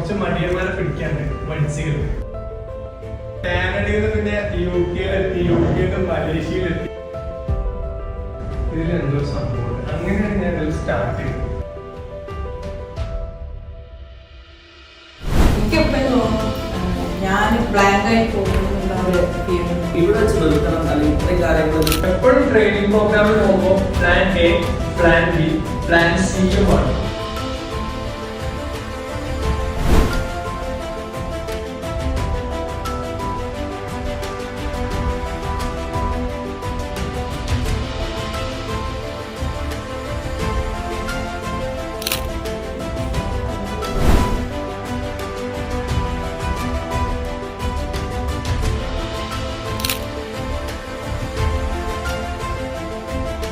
കുറച്ച് മടിയന്മാരെ പിടിക്കാണ്ട് മത്സ്യങ്ങൾ കാനഡയിൽ നിന്ന് പിന്നെ യുകെയിലെത്തി മലേഷ്യയിലെത്തി. ഇതിലെന്തോ സംഭവം. അങ്ങനെയാണ് ഞാൻ ഇതിൽ സ്റ്റാർട്ട് ചെയ്തത്. എപ്പോഴും ട്രെയിനിങ് പ്രോഗ്രാമിൽ പോകുമ്പോൾ plan A, plan B, plan സിയുമാണ്.